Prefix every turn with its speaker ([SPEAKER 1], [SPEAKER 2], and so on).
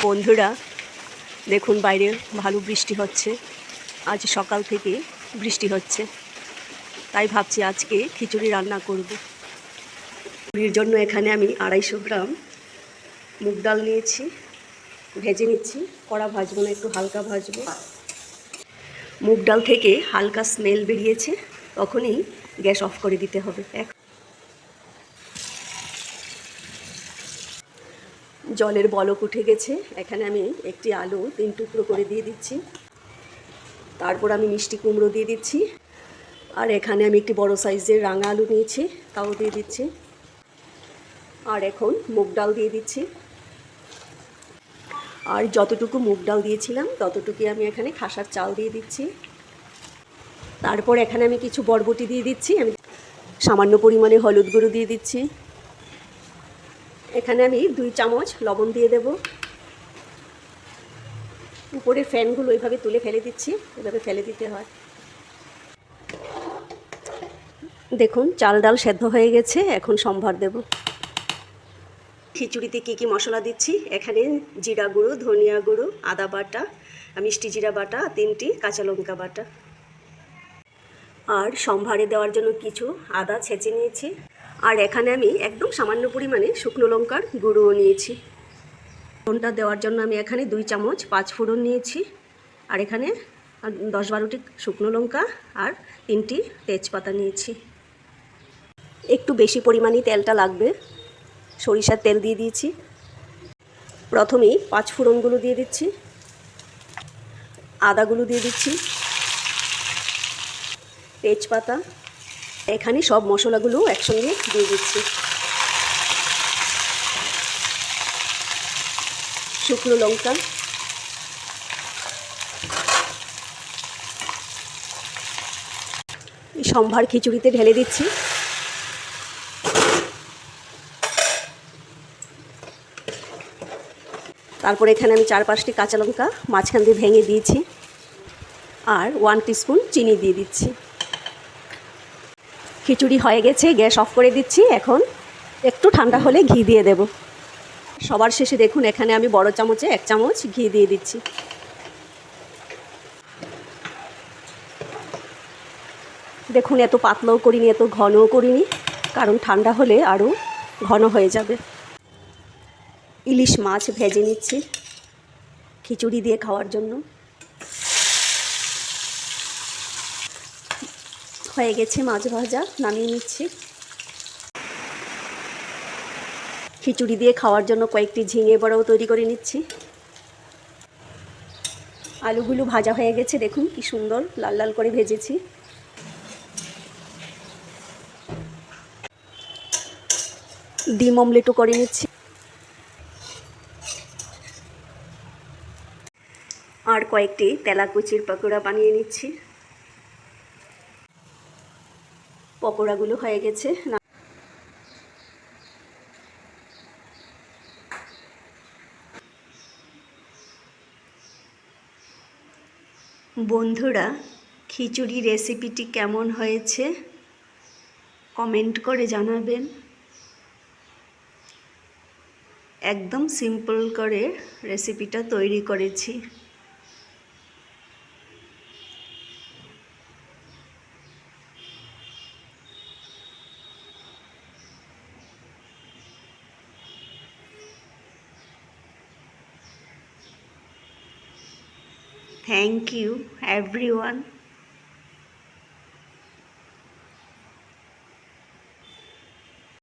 [SPEAKER 1] বন্ধুরা দেখুন বাইরে ভালো বৃষ্টি হচ্ছে। আজ সকাল থেকে বৃষ্টি হচ্ছে, তাই ভাবছি আজকে খিচুড়ি রান্না করব। খিচুড়ির জন্য এখানে আমি 250 গ্রাম মুগ ডাল নিয়েছি, ভেজে নিচ্ছি। কড়া ভাজবো না, একটু হালকা ভাজবো। মুগ ডাল থেকে হালকা স্মেল বেরিয়েছে, তখনই গ্যাস অফ করে দিতে হবে। জলের বলক উঠে গেছে। এখানে আমি একটি আলু 3 টুকরো করে দিয়ে দিচ্ছি। তারপর আমি মিষ্টি কুমড়ো দিয়ে দিচ্ছি। আর এখানে আমি একটি বড় সাইজের রাঙা আলু নিয়েছি, তাও দিয়ে দিচ্ছি। আর এখন মুগ ডাল দিয়ে দিচ্ছি। আর যতটুকু মুগ ডাল দিয়েছিলাম ততটুকুই আমি এখানে খাসার চাল দিয়ে দিচ্ছি। তারপর এখানে আমি কিছু বরবটি দিয়ে দিচ্ছি। আমি সামান্য পরিমাণে হলুদ গুঁড়ো দিয়ে দিচ্ছি। এখানে আমি 2 চামচ লবণ দিয়ে দেব। উপরের ফ্যানগুলো এইভাবে তুলে ফেলে দিচ্ছি, এভাবে ফেলে দিতে হয়। দেখুন চাল ডাল সেদ্ধ হয়ে গেছে, এখন সম্ভার দেব। খিচুড়িতে কী কী মশলা দিচ্ছি, এখানে জিরা গুঁড়ো, ধনিয়া গুঁড়ো, আদা বাটা, মিষ্টি জিরা বাটা, 3টি কাঁচা লঙ্কা বাটা। আর সম্ভারে দেওয়ার জন্য কিছু আদা ছেঁচে নিয়েছি। আর এখানে আমি একদম সামান্য পরিমাণে শুকনো লঙ্কার গুঁড়োও নিয়েছি। ফোড়নটা দেওয়ার জন্য আমি এখানে 2 চামচ 5 ফোড়ন নিয়েছি। আর এখানে 10-12টি শুকনো লঙ্কা আর 3টি তেজপাতা নিয়েছি। একটু বেশি পরিমাণে তেলটা লাগবে, সরিষার তেল দিয়ে দিয়েছি। প্রথমেই 5 ফোড়নগুলো দিয়ে দিচ্ছি, আদাগুলো দিয়ে দিচ্ছি, তেজপাতা। এখানে সব মশলাগুলো একসঙ্গে দিয়ে দিচ্ছি। শুকনো লঙ্কা, সম্ভার খিচুড়িতে ঢেলে দিচ্ছি। তারপর এখানে আমি 4-5টি কাঁচা লঙ্কা মাঝখান দিয়ে ভেঙে দিয়েছি। আর 1 টিস্পুন চিনি দিয়ে দিচ্ছি। খিচুড়ি হয়ে গেছে, গ্যাস অফ করে দিচ্ছি। এখন একটু ঠান্ডা হলে ঘি দিয়ে দেব। সবার শেষে দেখুন এখানে আমি বড় চামচে 1 চামচ ঘি দিয়ে দিচ্ছি। দেখুন এত পাতলাও করিনি, এত ঘনও করিনি, কারণ ঠান্ডা হলে আরও ঘন হয়ে যাবে। ইলিশ মাছ ভেজে নিচ্ছি খিচুড়ি দিয়ে খাওয়ার জন্য। হয়ে গেছে মাছ ভাজা, নামিয়ে নিচ্ছি। খিচুড়ি দিয়ে খাওয়ার জন্য কয়েকটি ঝিঙে বড়াও তৈরি করে নিচ্ছি। আলুগুলো ভাজা হয়ে গেছে, দেখুন কি সুন্দর লাল লাল করে ভেজেছি। ডিম অমলেটও করে নিচ্ছি। আর কয়েকটি তেলাকুচির পকোড়া বানিয়ে নিচ্ছি। পকোড়াগুলো হয়ে গেছে। বন্ধুরা, খিচুড়ি রেসিপিটি কেমন হয়েছে কমেন্ট করে জানাবেন। একদম সিম্পল করে রেসিপিটা তৈরি করেছি। Thank you everyone.